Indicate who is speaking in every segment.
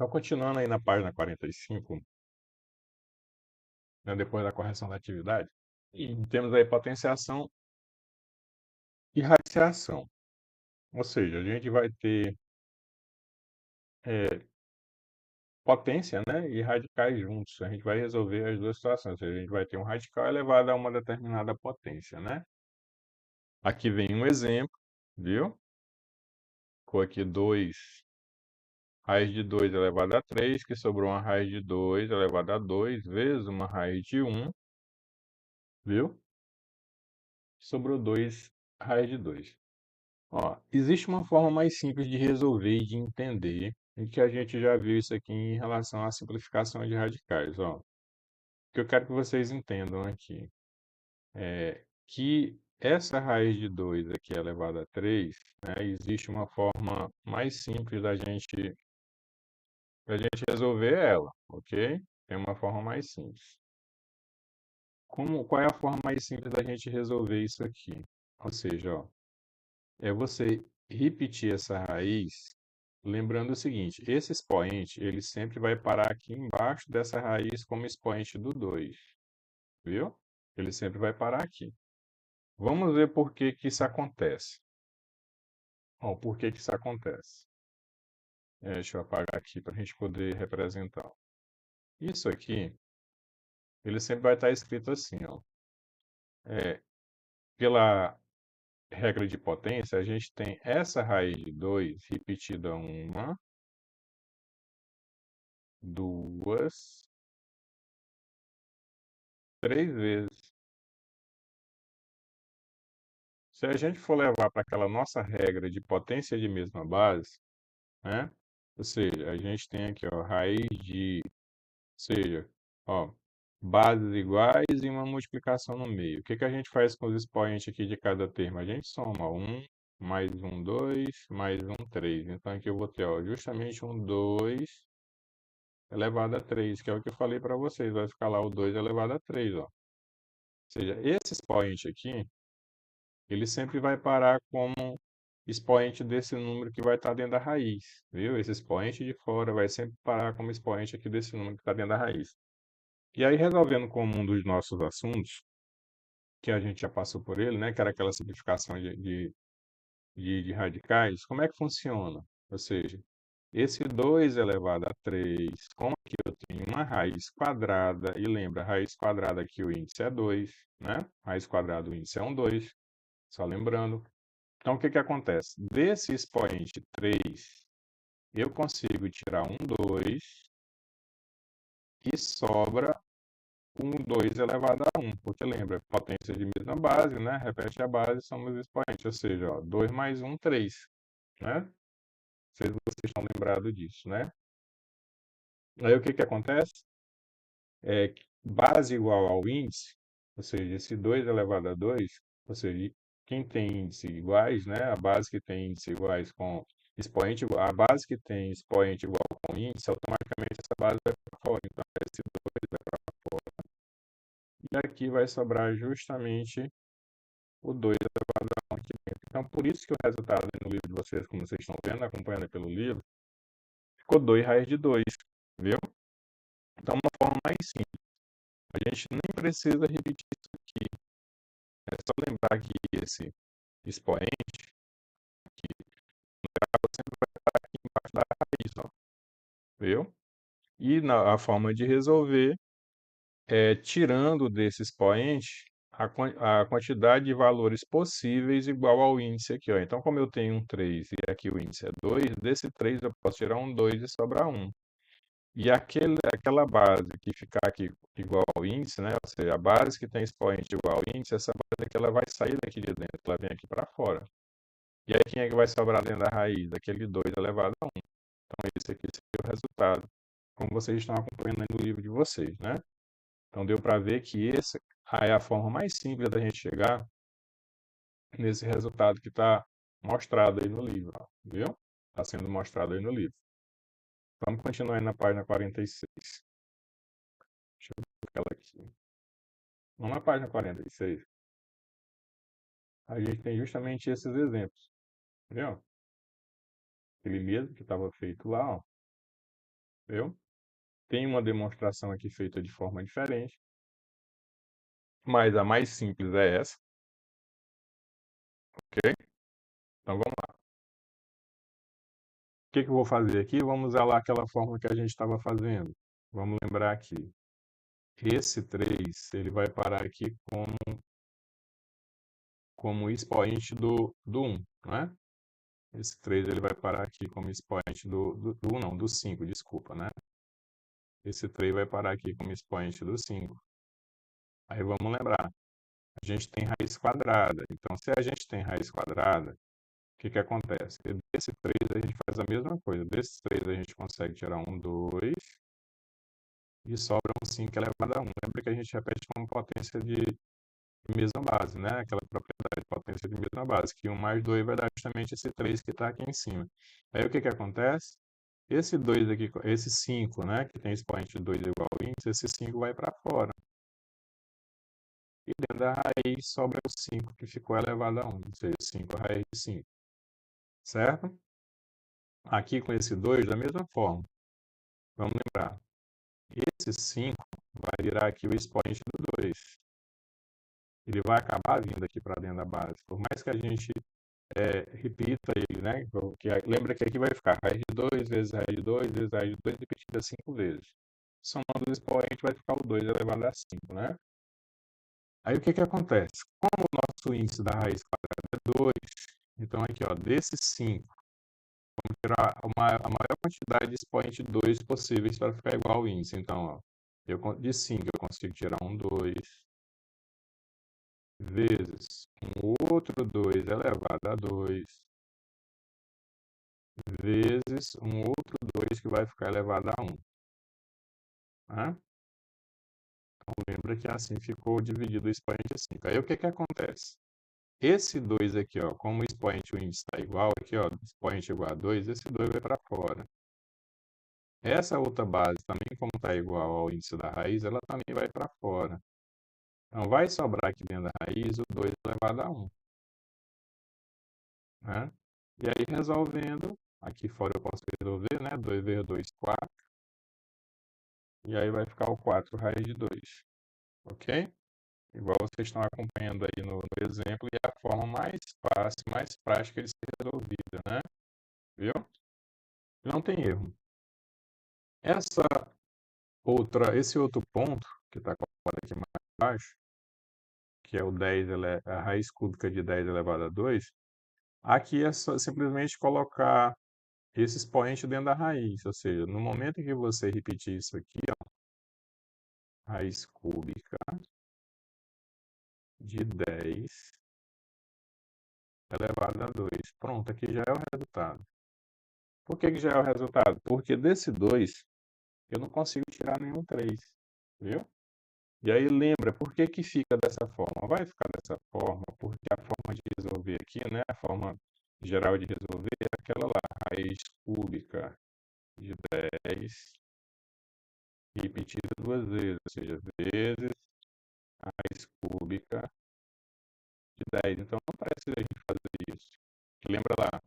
Speaker 1: Então, continuando aí na página 45, né, depois da correção da atividade, e temos aí potenciação e radiciação. Ou seja, a gente vai ter é, potência, né, e radicais juntos. A gente vai resolver as duas situações. Ou seja, a gente vai ter um radical elevado a uma determinada potência, né? Aqui vem um exemplo, viu? Ficou aqui 2 raiz de 2 elevado a 3, que sobrou uma raiz de 2 elevado a 2 vezes uma raiz de 1, viu? Sobrou 2 raiz de 2. Ó, existe uma forma mais simples de resolver e de entender, em que a gente já viu isso aqui em relação à simplificação de radicais. Ó, o que eu quero que vocês entendam aqui é que essa raiz de 2 aqui elevada a 3, né, existe uma forma mais simples da gente resolver ela, ok? Tem uma forma mais simples. Qual é a forma mais simples da gente resolver isso aqui? Ou seja, ó, é você repetir essa raiz, lembrando o seguinte, esse expoente, ele sempre vai parar aqui embaixo dessa raiz como expoente do 2, viu? Ele sempre vai parar aqui. Vamos ver por que que isso acontece. Ó, por que que isso acontece? Deixa eu apagar aqui para a gente poder representar. Isso aqui, ele sempre vai estar escrito assim, ó. É, pela regra de potência, a gente tem essa raiz de 2 repetida uma, duas, três vezes. Se a gente for levar para aquela nossa regra de potência de mesma base, né? Ou seja, a gente tem aqui, ó, raiz de, ou seja, ó, bases iguais e uma multiplicação no meio. O que que a gente faz com os expoentes aqui de cada termo? A gente soma um mais um 2 mais um 3. Então aqui eu vou ter, ó, justamente um 2 elevado a 3, que é o que eu falei para vocês. Vai ficar lá o 2 elevado a 3, ó. Ou seja, esse expoente aqui, ele sempre vai parar como expoente desse número que vai estar dentro da raiz, viu? Esse expoente de fora vai sempre parar como expoente aqui desse número que está dentro da raiz. E aí, resolvendo como um dos nossos assuntos, que a gente já passou por ele, né? Que era aquela simplificação de radicais, como é que funciona? Ou seja, esse 2 elevado a 3, como aqui eu tenho uma raiz quadrada, e lembra, raiz quadrada aqui o índice é 2, né? Raiz quadrada o índice é um 2, só lembrando. Então, o que que acontece? Desse expoente 3, eu consigo tirar um 2 e sobra um 2 elevado a 1, porque lembra, potência de mesma base, né? Repete a base, somos expoentes, ou seja, ó, 2 mais um, 3, né? Não sei se vocês estão lembrados disso, né? Aí o que que acontece? Que base igual ao índice, ou seja, esse 2 elevado a 2, ou seja, quem tem índice iguais, né? A base que tem índice iguais com expoente igual, a base que tem expoente igual com índice, automaticamente essa base vai para fora. Então, esse 2 vai para fora. E aqui vai sobrar justamente o 2 elevado a 1 aqui dentro. Então, por isso que o resultado no livro de vocês, como vocês estão vendo, acompanhando pelo livro, ficou 2 raiz de 2, viu? Então, uma forma mais simples. A gente nem precisa repetir isso aqui. É só lembrar que esse expoente sempre vai estar aqui embaixo da raiz, ó, viu? E a forma de resolver é tirando desse expoente a quantidade de valores possíveis igual ao índice aqui, ó. Então, como eu tenho um 3 e aqui o índice é 2, desse 3 eu posso tirar um 2 e sobrar um. E aquela base que ficar aqui igual ao índice, né? Ou seja, a base que tem expoente igual ao índice, essa base aqui ela vai sair daqui de dentro, ela vem aqui para fora. E aí quem é que vai sobrar dentro da raiz? Aquele 2 elevado a 1. Então esse aqui seria o resultado, como vocês estão acompanhando aí no livro de vocês, né? Então deu para ver que essa é a forma mais simples da gente chegar nesse resultado que está mostrado aí no livro, ó, viu? Está sendo mostrado aí no livro. Vamos continuar aí na página 46. Deixa eu ver ela aqui. Vamos na página 46. A gente tem justamente esses exemplos, viu? Aquele mesmo que estava feito lá, ó. viu? Tem uma demonstração aqui feita de forma diferente, mas a mais simples é essa, ok? Então vamos lá. O que que eu vou fazer aqui? Vamos usar lá aquela fórmula que a gente estava fazendo. Vamos lembrar aqui. Esse 3 ele vai parar aqui como expoente do 1, não é? Esse 3 ele vai parar aqui como expoente do 1, não, do 5, desculpa, né? Esse 3 vai parar aqui como expoente do 5. Aí vamos lembrar, a gente tem raiz quadrada. Então, se a gente tem raiz quadrada, o que que acontece? Desse 3 a gente faz a mesma coisa. Desse 3 a gente consegue tirar um 2 e sobra um 5 elevado a 1. Lembra que a gente repete como potência de mesma base, né? Aquela propriedade de potência de mesma base, que 1 mais 2 vai dar justamente esse 3 que está aqui em cima. Aí o que que acontece? Esse 2 aqui, esse 5, né, que tem expoente de 2 igual ao índice, esse 5 vai para fora. E dentro da raiz sobra o 5 que ficou elevado a 1, ou seja, 5 raiz de 5, certo? Aqui com esse 2, da mesma forma. Vamos lembrar, esse 5 vai virar aqui o expoente do 2. Ele vai acabar vindo aqui para dentro da base. Por mais que a gente repita ele, né? Lembra que aqui vai ficar raiz de 2 vezes raiz de 2 vezes raiz de 2 repetida 5 vezes. Somando os expoentes vai ficar o 2 elevado a 5, né? Aí o que que acontece? Como o nosso índice da raiz quadrada é 2, então aqui, ó, desses 5, vamos tirar a maior quantidade de expoente 2 possíveis para ficar igual ao índice. Então, ó, de 5 eu consigo tirar um 2 vezes um outro 2 elevado a 2 vezes um outro 2 que vai ficar elevado a 1. Né? Então, lembra que assim ficou dividido o expoente a 5. Aí o que que acontece? Esse 2 aqui, ó, como o expoente o índice está igual, aqui, ó, expoente igual a 2, esse 2 vai para fora. Essa outra base também, como está igual ao índice da raiz, ela também vai para fora. Então, vai sobrar aqui dentro da raiz o 2 elevado a 1. Né? E aí, resolvendo, aqui fora eu posso resolver, né? 2 vezes 2, 4. E aí vai ficar o 4 raiz de 2. Ok? Igual vocês estão acompanhando aí no exemplo, e é a forma mais fácil, mais prática de ser resolvida, né? Viu? Não tem erro. Esse outro ponto, que está colocado aqui mais abaixo, que é o 10, a raiz cúbica de 10 elevado a 2, aqui é só simplesmente colocar esse expoente dentro da raiz, ou seja, no momento em que você repetir isso aqui, ó, raiz cúbica de 10 elevado a 2. Pronto, aqui já é o resultado. Por que que já é o resultado? Porque desse 2, eu não consigo tirar nenhum 3, viu? E aí lembra, por que que fica dessa forma? Vai ficar dessa forma, porque a forma de resolver aqui, né, a forma geral de resolver é aquela lá, raiz cúbica de 10 repetida duas vezes, ou seja, vezes raiz cúbica de 10. Então não precisa a gente fazer isso. Lembra lá,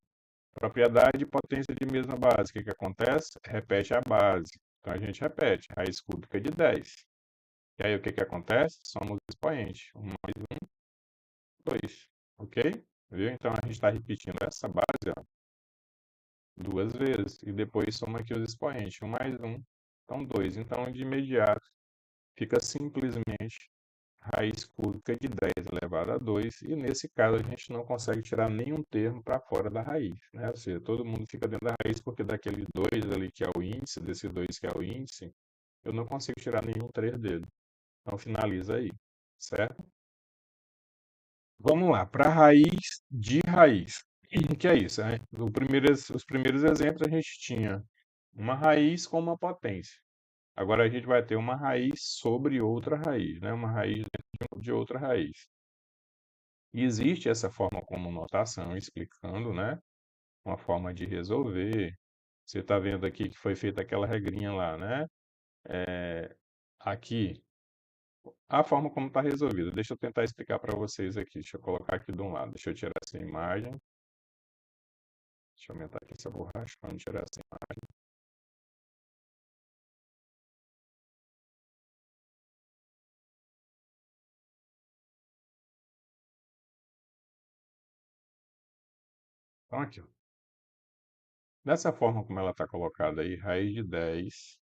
Speaker 1: propriedade e potência de mesma base. O que que acontece? Repete a base. Então a gente repete, raiz cúbica de 10. E aí o que que acontece? Somos expoentes. 1 mais 1, 2. Ok? Viu? Então a gente está repetindo essa base, ó, duas vezes. E depois soma aqui os expoentes. 1 mais 1, então 2. Então de imediato fica simplesmente raiz cúbica de 10 elevado a 2. E nesse caso a gente não consegue tirar nenhum termo para fora da raiz. Né? Ou seja, todo mundo fica dentro da raiz porque daquele 2 ali que é o índice, desse 2 que é o índice, eu não consigo tirar nenhum 3 dele. Então finaliza aí, certo? Vamos lá, para raiz de raiz. O que é isso, né? Os primeiros exemplos a gente tinha uma raiz com uma potência. Agora a gente vai ter uma raiz sobre outra raiz, né? Uma raiz dentro de outra raiz. E existe essa forma como notação, explicando, né? Uma forma de resolver. Você está vendo aqui que foi feita aquela regrinha lá, né? Aqui, a forma como está resolvida. Deixa eu tentar explicar para vocês aqui. Deixa eu colocar aqui de um lado. Deixa eu tirar essa imagem. Deixa eu aumentar aqui essa borracha para não tirar essa imagem. Então, aqui, ó. Dessa forma como ela está colocada aí, raiz de 10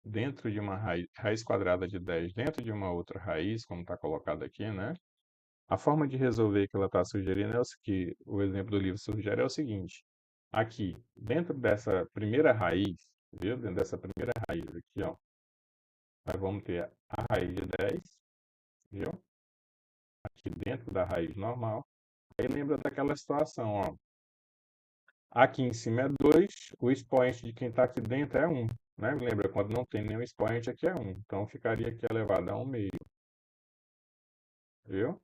Speaker 1: dentro de uma raiz quadrada de 10 dentro de uma outra raiz, como está colocado aqui, né? A forma de resolver que ela está sugerindo é que o exemplo do livro sugere é o seguinte: aqui, dentro dessa primeira raiz, viu? Dentro dessa primeira raiz aqui, ó, nós vamos ter a raiz de 10, viu? Aqui dentro da raiz normal. Aí lembra daquela situação, ó. Aqui em cima é 2, o expoente de quem está aqui dentro é 1, né? Lembra, quando não tem nenhum expoente aqui é 1. Então ficaria aqui elevado a 1 meio, viu?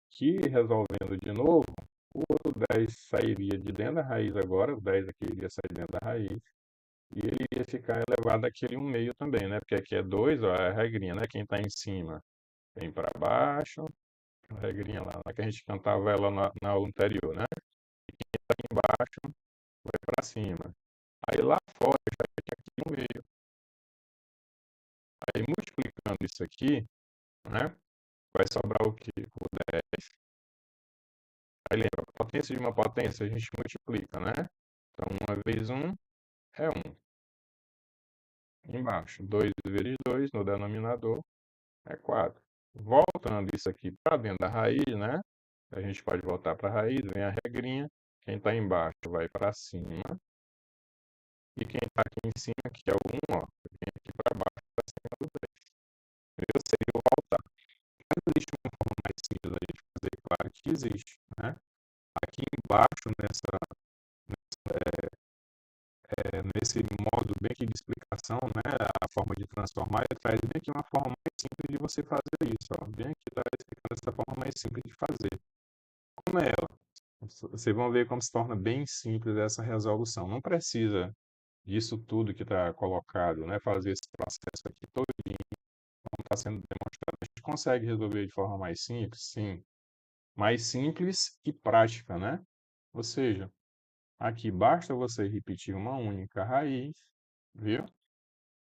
Speaker 1: Que resolvendo de novo, o outro 10 sairia de dentro da raiz agora, o 10 aqui iria sair dentro da raiz, e ele ia ficar elevado àquele 1 meio também, né? Porque aqui é 2, ó, é a regrinha, né? Quem está em cima vem para baixo, a regrinha lá que a gente cantava ela na aula anterior, né? Embaixo vai para cima. Aí lá fora já tem aqui 1 meio. Aí multiplicando isso aqui, né? Vai sobrar o quê? O 10. Aí lembra, a potência de uma potência a gente multiplica, né? Então 1 vezes 1 é 1. Embaixo, 2 vezes 2 no denominador é 4. Voltando isso aqui para dentro da raiz, né? A gente pode voltar para a raiz, vem a regrinha. Quem está embaixo vai para cima. E quem está aqui em cima, que é o 1, ó, vem aqui para baixo, para cima do 10. Eu seria o voltar. Mas existe uma forma mais simples da gente fazer, claro que existe, né? Aqui embaixo, nesse modo bem aqui de explicação, né, a forma de transformar, ele traz bem aqui uma forma mais simples de você fazer isso, ó. Bem aqui está explicando essa forma mais simples de fazer. Como é ela? Vocês vão ver como se torna bem simples essa resolução. Não precisa disso tudo que está colocado, né, fazer esse processo aqui todo, como está sendo demonstrado. A gente consegue resolver de forma mais simples? Sim. Mais simples e prática, né? Ou seja, aqui basta você repetir uma única raiz, viu?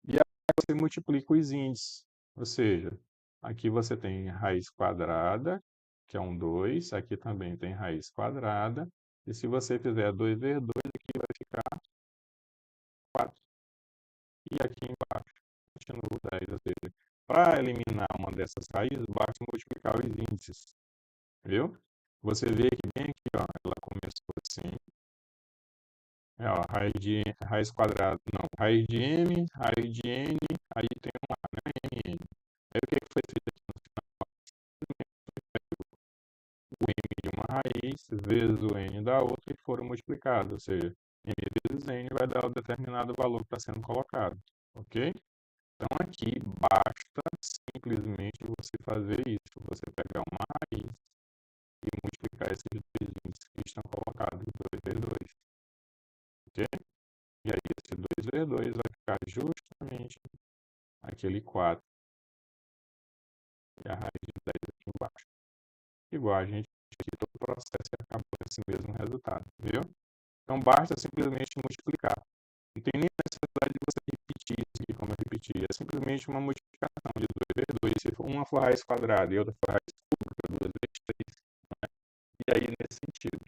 Speaker 1: E aí você multiplica os índices. Ou seja, aqui você tem raiz quadrada, que é um 2. Aqui também tem raiz quadrada. E se você fizer 2 vezes 2, aqui vai ficar 4. E aqui embaixo continua o 10. Ou seja, para eliminar uma dessas raízes, basta multiplicar os índices. Viu? Você vê que bem aqui, ó, ela começou assim. É, ó, raiz quadrada, não, raiz de m, raiz de n, aí tem um a, né, n. Aí o que foi feito aqui no final? O m de uma raiz vezes o n da outra e foram multiplicados, ou seja, m vezes n vai dar o determinado valor que está sendo colocado, ok? Então aqui basta simplesmente você fazer isso, você pegar uma raiz e multiplicar esses dois índices que estão colocados, 2 vezes 2, ok? E aí esse 2 vezes 2 vai ficar justamente aquele 4 e a raiz de 10 aqui embaixo. Igual a gente aqui todo o processo e acabou esse mesmo resultado, viu? Então basta simplesmente multiplicar. Não tem nem necessidade de você repetir isso aqui como eu repeti. É simplesmente uma multiplicação de 2 vezes 2. Se for uma for raiz quadrada e outra for raiz cúbica, 2 vezes 3. Né? E aí nesse sentido.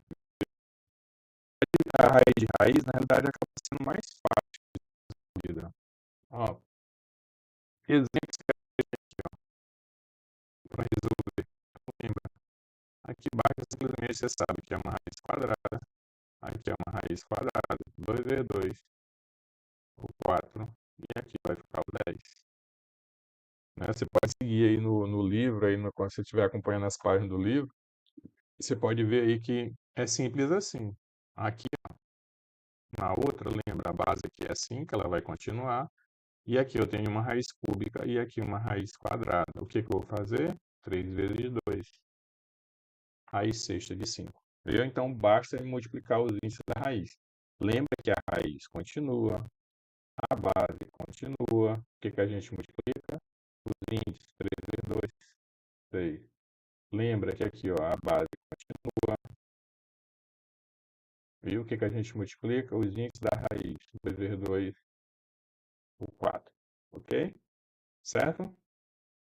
Speaker 1: A raiz de raiz, na realidade, acaba sendo mais fácil de resolver. Ó, exemplos que para resolver. Lembra? Aqui embaixo simplesmente você sabe que é uma raiz quadrada. Aqui é uma raiz quadrada. 2 vezes 2, o 4. E aqui vai ficar o 10. Né? Você pode seguir aí no livro, aí quando você estiver acompanhando as páginas do livro, você pode ver aí que é simples assim. Aqui, na outra, lembra, a base aqui é assim, que ela vai continuar. E aqui eu tenho uma raiz cúbica e aqui uma raiz quadrada. O que que eu vou fazer? 3 vezes 2. Raiz sexta de 5. Entendeu? Então, basta multiplicar os índices da raiz. Lembra que a raiz continua, a base continua. O que que a gente multiplica? Os índices. 3 vezes 2, 6. Lembra que aqui, ó, a base continua. Viu? O que que a gente multiplica? Os índices da raiz. 2 vezes 2, o 4. Ok? Certo?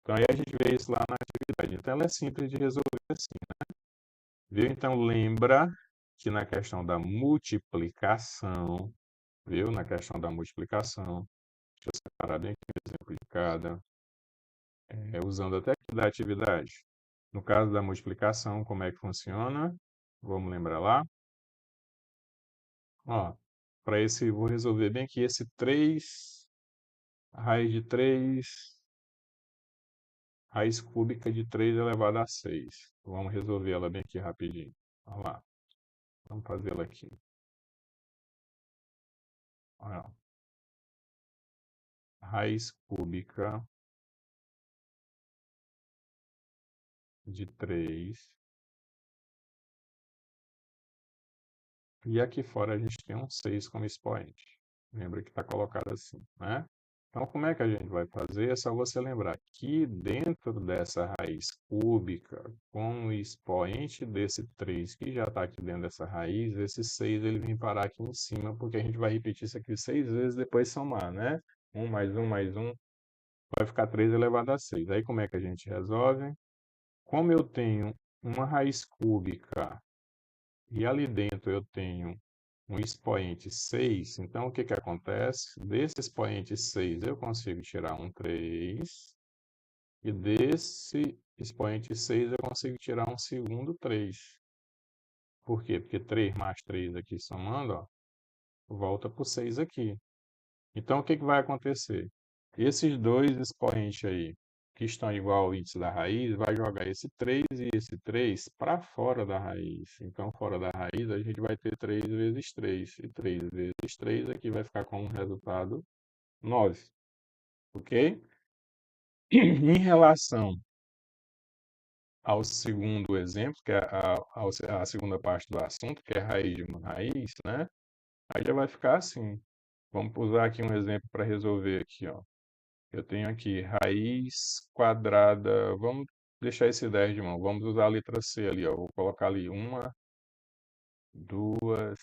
Speaker 1: Então, aí a gente vê isso lá na atividade. Então, ela é simples de resolver assim, né? Viu? Então, lembra que na questão da multiplicação, viu? Na questão da multiplicação, deixa eu separar bem aqui o exemplo de cada, usando até aqui da atividade. No caso da multiplicação, como é que funciona? Vamos lembrar lá? Ó, para esse, vou resolver bem aqui esse 3, raiz de 3, raiz cúbica de 3 elevado a 6. Vamos resolver ela bem aqui rapidinho. Vamos lá, vamos fazê-la aqui. Olha, raiz cúbica de 3. E aqui fora a gente tem um 6 como expoente. Lembra que está colocado assim, né? Então, como é que a gente vai fazer? É só você lembrar que dentro dessa raiz cúbica, com o expoente desse 3 que já está aqui dentro dessa raiz, esse 6 ele vem parar aqui em cima, porque a gente vai repetir isso aqui 6 vezes, depois somar, né? 1 mais 1 mais 1, vai ficar 3 elevado a 6. Aí como é que a gente resolve? Como eu tenho uma raiz cúbica e ali dentro eu tenho um expoente 6, então o que que acontece? Desse expoente 6 eu consigo tirar um 3, e desse expoente 6 eu consigo tirar um segundo 3. Por quê? Porque 3 mais 3 aqui somando, ó, volta para o 6 aqui. Então o que que vai acontecer? Esses dois expoentes aí, que estão igual ao índice da raiz, vai jogar esse 3 e esse 3 para fora da raiz. Então, fora da raiz, a gente vai ter 3 vezes 3. E 3 vezes 3 aqui vai ficar com um resultado 9. Ok? Em relação ao segundo exemplo, que é a segunda parte do assunto, que é raiz de uma raiz, né? Aí já vai ficar assim. Vamos usar aqui um exemplo para resolver aqui, ó. Eu tenho aqui raiz quadrada. Vamos deixar esse 10 de mão. Vamos usar a letra C ali, ó. Vou colocar ali uma, duas,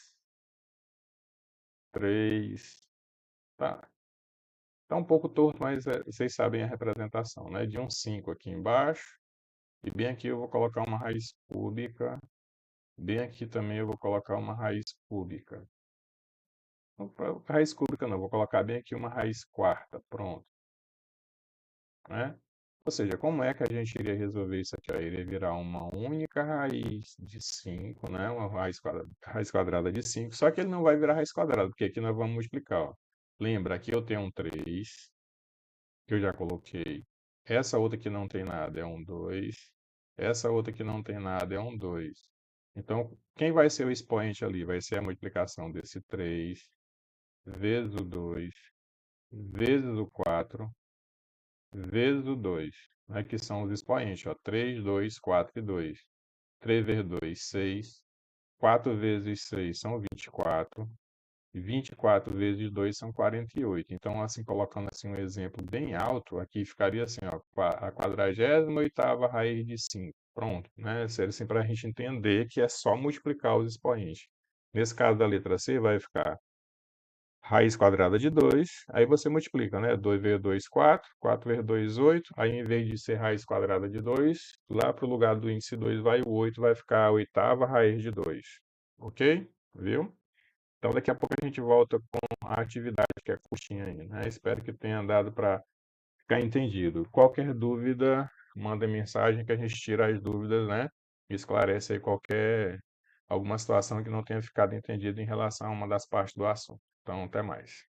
Speaker 1: três. Tá. Tá um pouco torto, mas vocês sabem a representação, né? De um 5 aqui embaixo. E bem aqui eu vou colocar uma raiz cúbica. Bem aqui também eu vou colocar uma raiz cúbica. Raiz cúbica não, vou colocar bem aqui uma raiz quarta. Pronto, né? Ou seja, como é que a gente iria resolver isso aqui? Ó? Iria virar uma única raiz de 5, né? Uma raiz quadrada de 5, só que ele não vai virar raiz quadrada, porque aqui nós vamos multiplicar. Ó. Lembra, aqui eu tenho um 3, que eu já coloquei. Essa outra que não tem nada é um 2. Essa outra que não tem nada é um 2. Então, quem vai ser o expoente ali? Vai ser a multiplicação desse 3 vezes o 2 vezes o 4 vezes o 2, né, que são os expoentes, ó, 3, 2, 4 e 2. 3 vezes 2, 6. 4 vezes 6 são 24. E 24 vezes 2 são 48. Então, assim, colocando assim um exemplo bem alto, aqui ficaria assim, ó, a 48ª raiz de 5. Pronto, né? Seria assim para a gente entender que é só multiplicar os expoentes. Nesse caso da letra C, vai ficar raiz quadrada de 2, aí você multiplica, né? 2 vezes 2, 4, 4 vezes 2, 8, aí em vez de ser raiz quadrada de 2, lá para o lugar do índice 2 vai o 8, vai ficar a 8ª raiz de 2, ok? Viu? Então daqui a pouco a gente volta com a atividade que é curtinha aí, né? Espero que tenha dado para ficar entendido. Qualquer dúvida, manda mensagem que a gente tira as dúvidas, né? Esclarece aí alguma situação que não tenha ficado entendido em relação a uma das partes do assunto. Então, até mais.